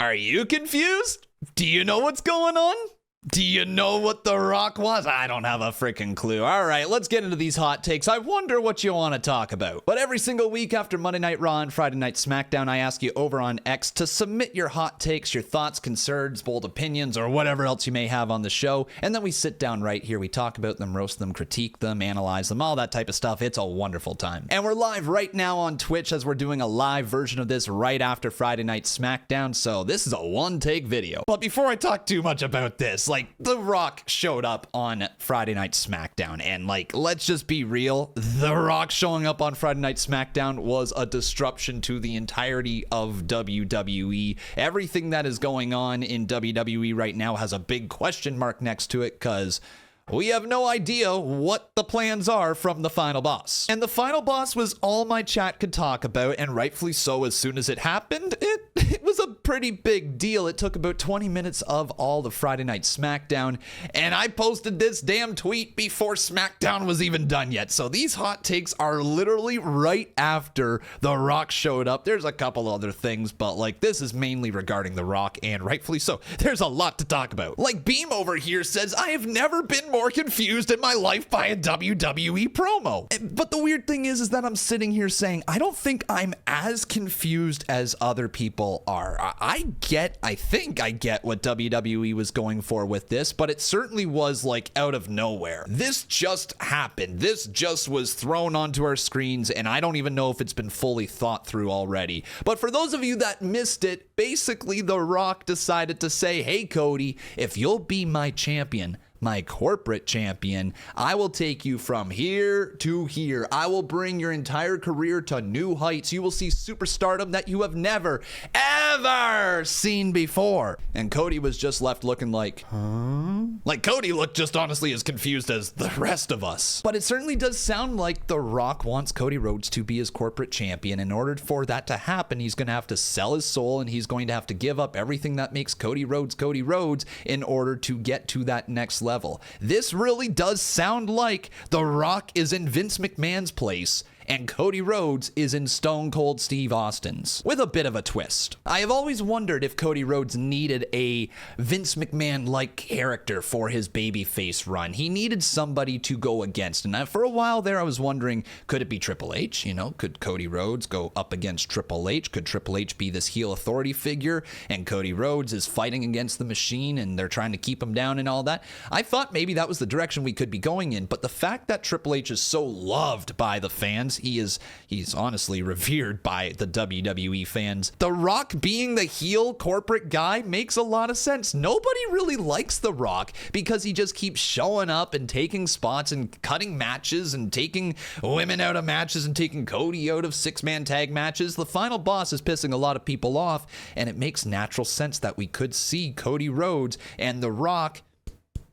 Are you confused? Do you know what's going on? Do you know what The Rock was? I don't have a freaking clue. All right, let's get into these hot takes. I wonder what you want to talk about. But every single week after Monday Night Raw and Friday Night Smackdown, I ask you over on X to submit your hot takes, your thoughts, concerns, bold opinions, or whatever else you may have on the show. And then we sit down right here. We talk about them, roast them, critique them, analyze them, all that type of stuff. It's a wonderful time. And we're live right now on Twitch as we're doing a live version of this right after Friday Night Smackdown. So this is a one-take video. But before I talk too much about this, The Rock showed up on Friday Night Smackdown, and let's just be real, The Rock showing up on Friday Night Smackdown was a disruption to the entirety of WWE. Everything that is going on in WWE right now has a big question mark next to it, because we have no idea what the plans are from the final boss. And the final boss was all my chat could talk about, and rightfully so. As soon as it happened, it was a pretty big deal. It took about 20 minutes of all the Friday Night Smackdown, and I posted this damn tweet before Smackdown was even done yet. So these hot takes are literally right after The Rock showed up. There's a couple other things, but this is mainly regarding The Rock, and rightfully so. There's a lot to talk about. Beam over here says, I have never been more confused in my life by a WWE promo. But the weird thing is that I'm sitting here saying, I don't think I'm as confused as other people are. I think I get what WWE was going for with this, but it certainly was out of nowhere. This just happened. This just was thrown onto our screens, and I don't even know if it's been fully thought through already. But for those of you that missed it, basically The Rock decided to say, hey Cody, if you'll be my champion, my corporate champion, I will take you from here to here. I will bring your entire career to new heights. You will see superstardom that you have never, ever seen before. And Cody was just left looking huh? Cody looked just honestly as confused as the rest of us. But it certainly does sound like The Rock wants Cody Rhodes to be his corporate champion. In order for that to happen, he's going to have to sell his soul, and he's going to have to give up everything that makes Cody Rhodes in order to get to that next level. This really does sound like The Rock is in Vince McMahon's place and Cody Rhodes is in Stone Cold Steve Austin's, with a bit of a twist. I have always wondered if Cody Rhodes needed a Vince McMahon-like character for his babyface run. He needed somebody to go against, and for a while there I was wondering, could it be Triple H? Could Cody Rhodes go up against Triple H? Could Triple H be this heel authority figure, and Cody Rhodes is fighting against the machine and they're trying to keep him down and all that? I thought maybe that was the direction we could be going in, but the fact that Triple H is so loved by the fans, he's honestly revered by the WWE fans. The Rock being the heel corporate guy makes a lot of sense. Nobody really likes The Rock because he just keeps showing up and taking spots and cutting matches and taking women out of matches and taking Cody out of six-man tag matches. The final boss is pissing a lot of people off, and it makes natural sense that we could see Cody Rhodes and The Rock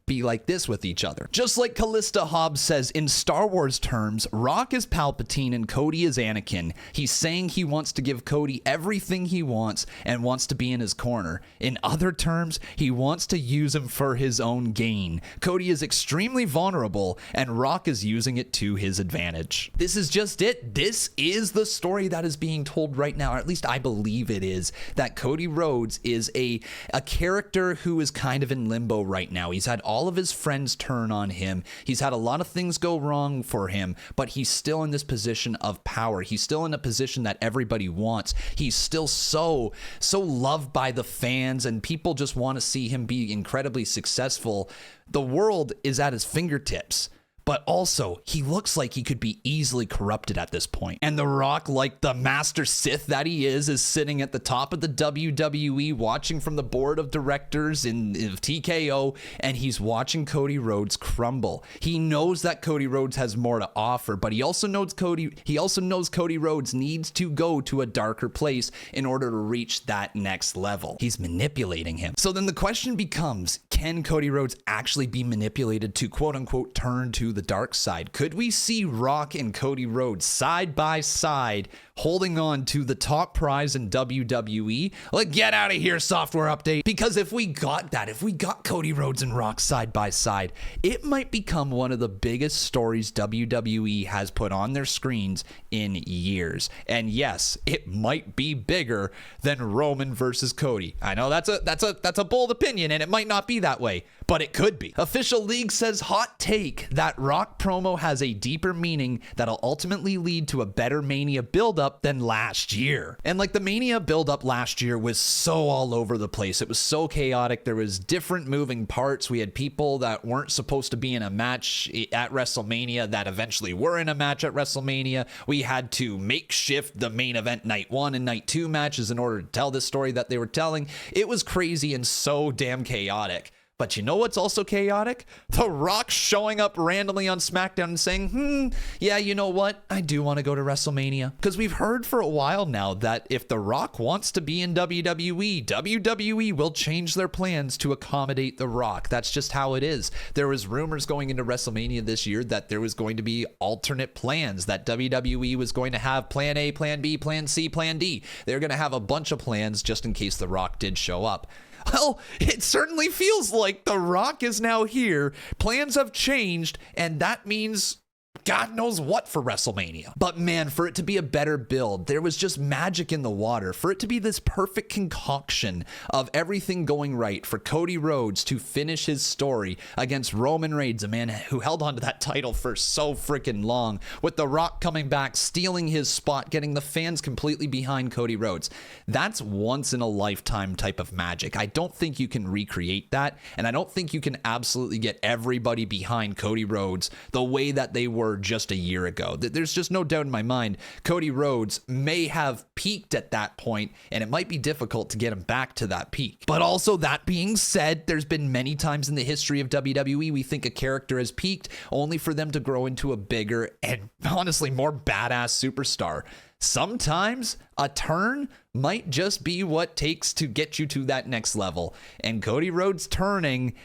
be like this with each other. Just like Callista Hobbs says, in Star Wars terms, Rock is Palpatine and Cody is Anakin. He's saying he wants to give Cody everything he wants and wants to be in his corner. In other terms, he wants to use him for his own gain. Cody is extremely vulnerable and Rock is using it to his advantage. This is just it. This is the story that is being told right now, or at least I believe it is, that Cody Rhodes is a character who is kind of in limbo right now. He's had all of his friends turn on him. He's had a lot of things go wrong for him, but he's still in this position of power. He's still in a position that everybody wants. He's still so loved by the fans, and people just want to see him be incredibly successful. The world is at his fingertips. But also, he looks like he could be easily corrupted at this point. And The Rock, like the master Sith that he is sitting at the top of the WWE, watching from the board of directors in TKO, and he's watching Cody Rhodes crumble. He knows that Cody Rhodes has more to offer, but he also knows Cody Rhodes needs to go to a darker place in order to reach that next level. He's manipulating him. So then the question becomes, can Cody Rhodes actually be manipulated to quote unquote turn to the dark side? Could we see Rock and Cody Rhodes side by side holding on to the top prize in WWE? Like, get out of here, software update. Because if we got that, if we got Cody Rhodes and Rock side by side, it might become one of the biggest stories WWE has put on their screens in years. And yes, it might be bigger than Roman versus Cody. I know that's a bold opinion, and it might not be that way, but it could be. Official League says hot take that Rock promo has a deeper meaning that'll ultimately lead to a better Mania buildup than last year. And like, the Mania buildup last year was so all over the place. It was so chaotic. There was different moving parts. We had people that weren't supposed to be in a match at WrestleMania that eventually were in a match at WrestleMania. We had to makeshift the main event night 1 and night 2 matches in order to tell this story that they were telling. It was crazy and so damn chaotic. But you know what's also chaotic? The Rock showing up randomly on SmackDown and saying, yeah, you know what? I do want to go to WrestleMania. Because we've heard for a while now that if The Rock wants to be in WWE, WWE will change their plans to accommodate The Rock. That's just how it is. There was rumors going into WrestleMania this year that there was going to be alternate plans, that WWE was going to have plan A, plan B, plan C, plan D. They're going to have a bunch of plans just in case The Rock did show up. Well, it certainly feels like The Rock is now here. Plans have changed, and that means God knows what for WrestleMania. But man, for it to be a better build, there was just magic in the water. For it to be this perfect concoction of everything going right, for Cody Rhodes to finish his story against Roman Reigns, a man who held onto that title for so freaking long, with The Rock coming back, stealing his spot, getting the fans completely behind Cody Rhodes. That's once in a lifetime type of magic. I don't think you can recreate that, and I don't think you can absolutely get everybody behind Cody Rhodes the way that they were just a year ago. There's just no doubt in my mind Cody Rhodes may have peaked at that point, and it might be difficult to get him back to that peak. But also, that being said, there's been many times in the history of WWE we think a character has peaked only for them to grow into a bigger and honestly more badass superstar. Sometimes a turn might just be what takes to get you to that next level, and Cody Rhodes turning,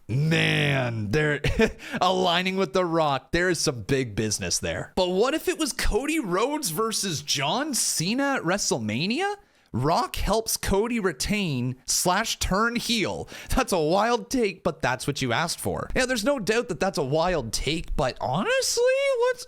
man, they're aligning with The Rock. There is some big business there. But what if it was Cody Rhodes versus John Cena at WrestleMania? Rock helps Cody retain / turn heel. That's a wild take, but that's what you asked for. Yeah, there's no doubt that that's a wild take, but honestly,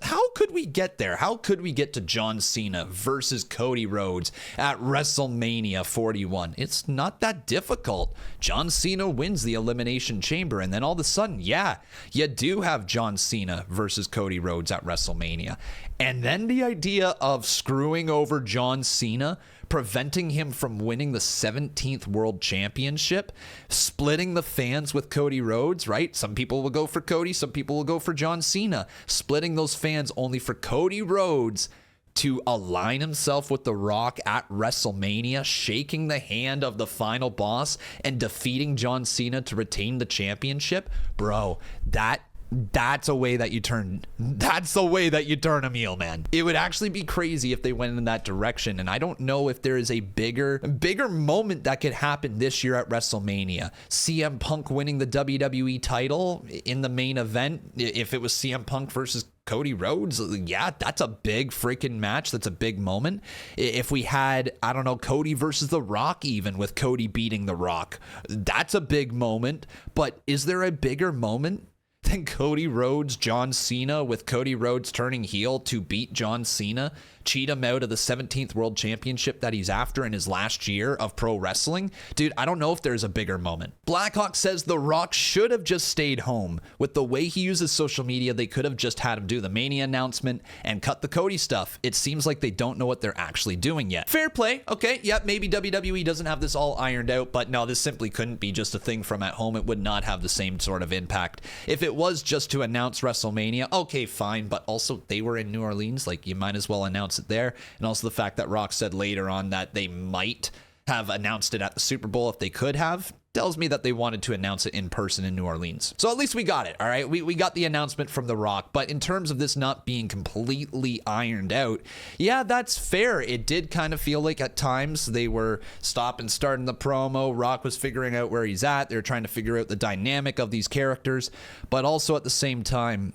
how could we get there? How could we get to John Cena versus Cody Rhodes at WrestleMania 41? It's not that difficult. John Cena wins the Elimination Chamber, and then all of a sudden, yeah, you do have John Cena versus Cody Rhodes at WrestleMania. And then the idea of screwing over John Cena, preventing him from winning the 17th World Championship, splitting the fans with Cody Rhodes, right? Some people will go for Cody, some people will go for John Cena. Splitting those fans only for Cody Rhodes to align himself with The Rock at WrestleMania, shaking the hand of the final boss and defeating John Cena to retain the championship. Bro, that's a way that you turn. That's the way that you turn a heel, man. It would actually be crazy if they went in that direction. And I don't know if there is a bigger moment that could happen this year at WrestleMania. CM Punk winning the WWE title in the main event. If it was CM Punk versus Cody Rhodes, yeah, that's a big freaking match. That's a big moment. If we had, I don't know, Cody versus The Rock, even with Cody beating The Rock, that's a big moment. But is there a bigger moment than Cody Rhodes, John Cena, with Cody Rhodes turning heel to beat John Cena, cheat him out of the 17th World Championship that he's after in his last year of pro wrestling? Dude, I don't know if there's a bigger moment. Blackhawk says The Rock should have just stayed home. With the way he uses social media, they could have just had him do the Mania announcement and cut the Cody stuff. It seems like they don't know what they're actually doing yet. Fair play. Okay, yep, maybe WWE doesn't have this all ironed out, but no, this simply couldn't be just a thing from at home. It would not have the same sort of impact. If it was just to announce WrestleMania, okay, fine, but also they were in New Orleans, like you might as well announce it there. And also the fact that Rock said later on that they might have announced it at the Super Bowl if they could have, tells me that they wanted to announce it in person in New Orleans. So at least we got it, all right? We got the announcement from The Rock, but in terms of this not being completely ironed out, yeah, that's fair. It did kind of feel like at times they were stop and starting the promo. Rock was figuring out where he's at. They were trying to figure out the dynamic of these characters, but also at the same time,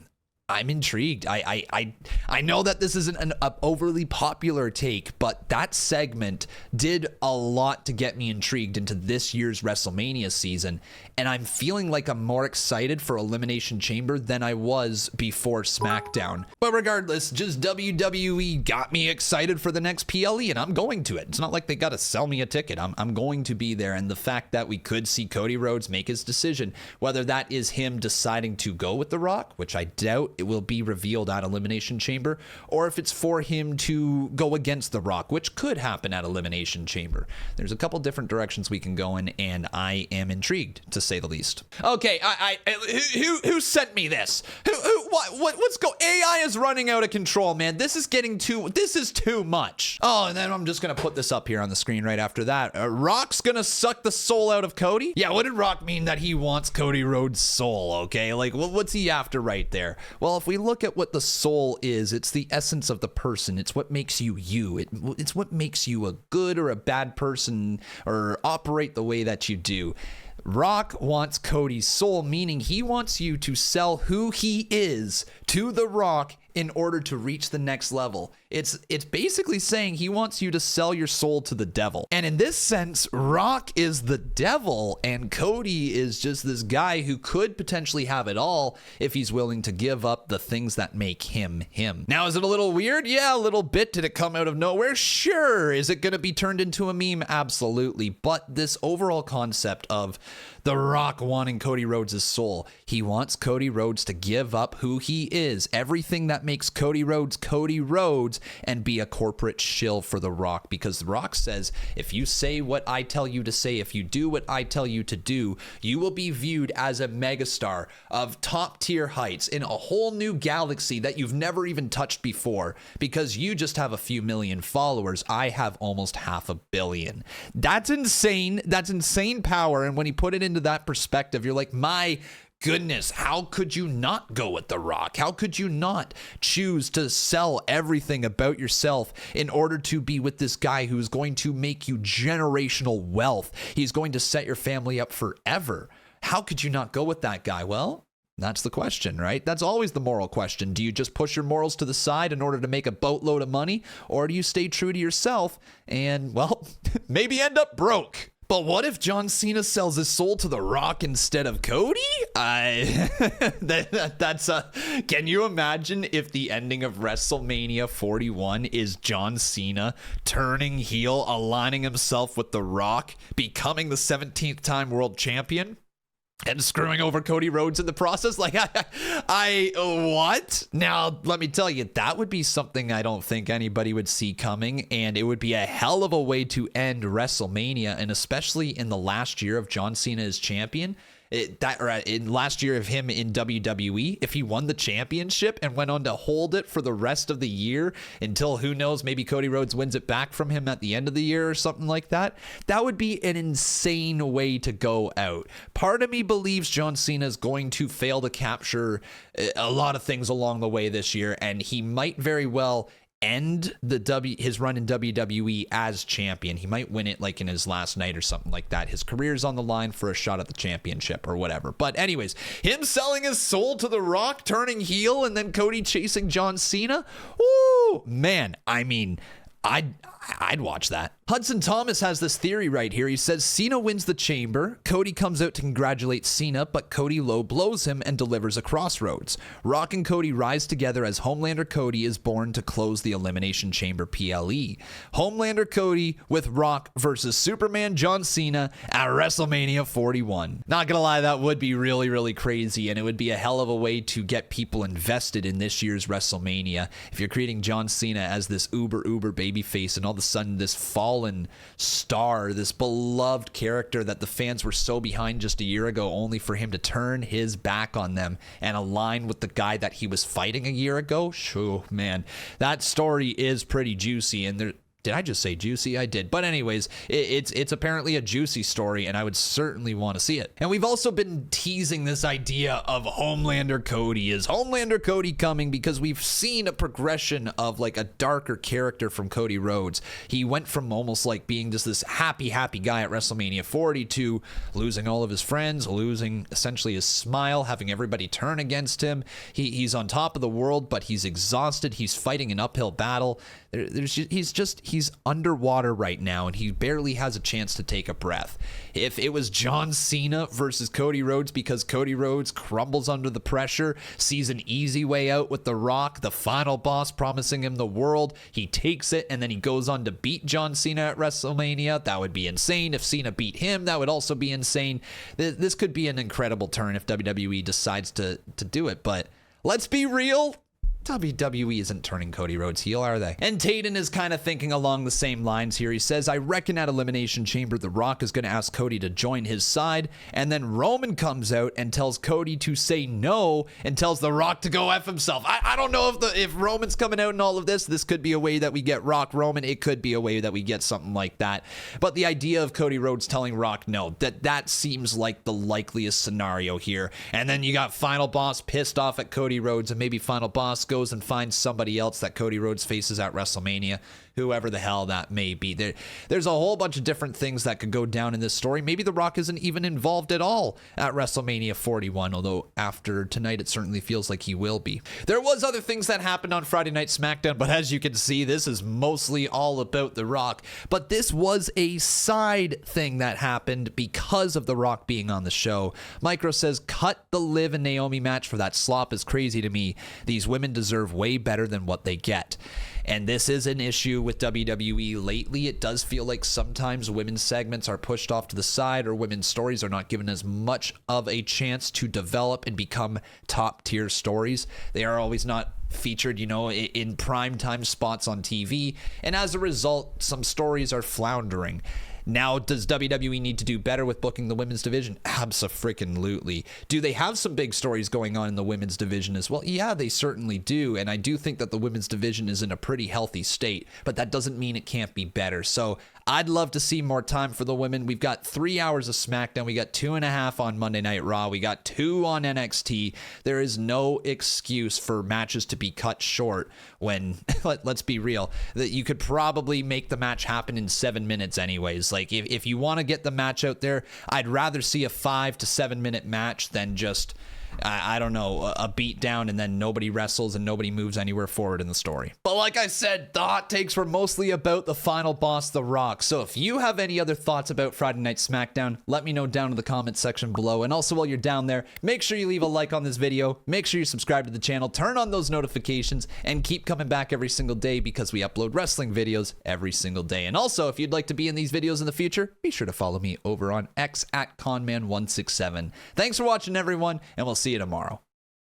I'm intrigued. I know that this isn't an overly popular take, but that segment did a lot to get me intrigued into this year's WrestleMania season, and I'm feeling like I'm more excited for Elimination Chamber than I was before SmackDown. But regardless, just WWE got me excited for the next PLE, and I'm going to it. It's not like they got to sell me a ticket. I'm going to be there, and the fact that we could see Cody Rhodes make his decision, whether that is him deciding to go with The Rock, which I doubt it will be revealed at Elimination Chamber, or if it's for him to go against The Rock, which could happen at Elimination Chamber. There's a couple different directions we can go in, and I am intrigued, to say the least. Okay, who sent me this? What's AI is running out of control, man. This is too much. Oh, and then I'm just gonna put this up here on the screen right after that. Rock's gonna suck the soul out of Cody? Yeah, what did Rock mean that he wants Cody Rhodes' soul, okay? Like, what's he after right there? Well, if we look at what the soul is, it's the essence of the person. It's what makes you you. It's what makes you a good or a bad person or operate the way that you do. Rock wants Cody's soul, meaning he wants you to sell who he is to The Rock in order to reach the next level. It's basically saying he wants you to sell your soul to the devil. And in this sense, Rock is the devil, and Cody is just this guy who could potentially have it all if he's willing to give up the things that make him him. Now, is it a little weird? Yeah, a little bit. Did it come out of nowhere? Sure. Is it going to be turned into a meme? Absolutely. But this overall concept of The Rock wanting Cody Rhodes' soul, he wants Cody Rhodes to give up who he is, everything that makes Cody Rhodes, and be a corporate shill for The Rock, because The Rock says, if you say what I tell you to say, if you do what I tell you to do, you will be viewed as a megastar of top tier heights in a whole new galaxy that you've never even touched before, because you just have a few million followers. I have almost 500 million. That's insane. That's insane power. And when he put it into that perspective, you're like, my goodness, how could you not go with The Rock? How could you not choose to sell everything about yourself in order to be with this guy who's going to make you generational wealth? He's going to set your family up forever. How could you not go with that guy? Well, that's the question, right? That's always the moral question. Do you just push your morals to the side in order to make a boatload of money? Or do you stay true to yourself and, well, maybe end up broke? But what if John Cena sells his soul to The Rock instead of Cody? Can you imagine if the ending of WrestleMania 41 is John Cena turning heel, aligning himself with The Rock, becoming the 17th time world champion? And screwing over Cody Rhodes in the process? Like, what? Now, let me tell you, that would be something I don't think anybody would see coming, and it would be a hell of a way to end WrestleMania, and especially in the last year of John Cena as champion. In last year of him in WWE, if he won the championship and went on to hold it for the rest of the year until, who knows, maybe Cody Rhodes wins it back from him at the end of the year or something like that, that would be an insane way to go out. Part of me believes John Cena is going to fail to capture a lot of things along the way this year, and he might very well end his run in WWE as champion. He might win it like in his last night or something like that. His career's on the line for a shot at the championship or whatever. But anyways, him selling his soul to The Rock, turning heel, and then Cody chasing John Cena. Ooh, man, I mean, I'd watch that. Hudson Thomas has this theory right here. He says Cena wins the chamber. Cody comes out to congratulate Cena, but Cody low blows him and delivers a crossroads. Rock and Cody rise together as Homelander Cody is born to close the Elimination Chamber PLE. Homelander Cody with Rock versus Superman John Cena at WrestleMania 41. Not gonna lie, that would be really, really crazy, and it would be a hell of a way to get people invested in this year's WrestleMania. If you're creating John Cena as this uber babyface, and all of a sudden this fallen star, this beloved character that the fans were so behind just a year ago, only for him to turn his back on them and align with the guy that he was fighting a year ago. Shoo, man, that story is pretty juicy, and Did I just say juicy? I did. But anyways, it's apparently a juicy story, and I would certainly want to see it. And we've also been teasing this idea of Homelander Cody. Is Homelander Cody coming? Because we've seen a progression of like a darker character from Cody Rhodes. He went from almost like being just this happy guy at WrestleMania 40 to losing all of his friends, losing essentially his smile, having everybody turn against him. He's on top of the world, but he's exhausted. He's fighting an uphill battle. He's underwater right now, and he barely has a chance to take a breath. If it was John Cena versus Cody Rhodes, because Cody Rhodes crumbles under the pressure, sees an easy way out with The Rock, the final boss promising him the world, he takes it, and then he goes on to beat John Cena at WrestleMania, that would be insane. If Cena beat him, that would also be insane. This could be an incredible turn if WWE decides to do it, but let's be real. WWE isn't turning Cody Rhodes heel, are they? And Tayden is kind of thinking along the same lines here. He says, I reckon at Elimination Chamber, The Rock is going to ask Cody to join his side, and then Roman comes out and tells Cody to say no and tells The Rock to go F himself. I don't know if Roman's coming out in all of this. This could be a way that we get Rock Roman. It could be a way that we get something like that. But the idea of Cody Rhodes telling Rock no, that seems like the likeliest scenario here. And then you got Final Boss pissed off at Cody Rhodes, and maybe Final Boss goes and finds somebody else that Cody Rhodes faces at WrestleMania, whoever the hell that may be. There's a whole bunch of different things that could go down in this story. Maybe The Rock isn't even involved at all at WrestleMania 41, although after tonight it certainly feels like he will be. There was other things that happened on Friday Night SmackDown, but as you can see, this is mostly all about The Rock. But this was a side thing that happened because of The Rock being on the show. Micro says, cut the Liv and Naomi match for that slop is crazy to me. These women deserve way better than what they get. And this is an issue with WWE lately. It does feel like sometimes women's segments are pushed off to the side, or women's stories are not given as much of a chance to develop and become top tier stories. They are always not featured, in prime time spots on TV. And as a result, some stories are floundering. Now, does WWE need to do better with booking the women's division? Abso-freaking-lutely. Do they have some big stories going on in the women's division as well? Yeah, they certainly do. And I do think that the women's division is in a pretty healthy state, but that doesn't mean it can't be better. So I'd love to see more time for the women. We've got 3 hours of SmackDown. We got 2.5 on Monday Night Raw. We got 2 on NXT. There is no excuse for matches to be cut short when, let's be real, that you could probably make the match happen in 7 minutes anyways. Like, if you want to get the match out there, I'd rather see a 5 to 7 minute match than just, I don't know, a beat down and then nobody wrestles and nobody moves anywhere forward in the story. But like I said, the hot takes were mostly about the final boss, The Rock. So if you have any other thoughts about Friday Night SmackDown, let me know down in the comment section below. And also while you're down there, make sure you leave a like on this video, make sure you subscribe to the channel, turn on those notifications, and keep coming back every single day because we upload wrestling videos every single day. And also, if you'd like to be in these videos in the future, be sure to follow me over on X at Conman167. Thanks for watching, everyone, and we'll see you tomorrow.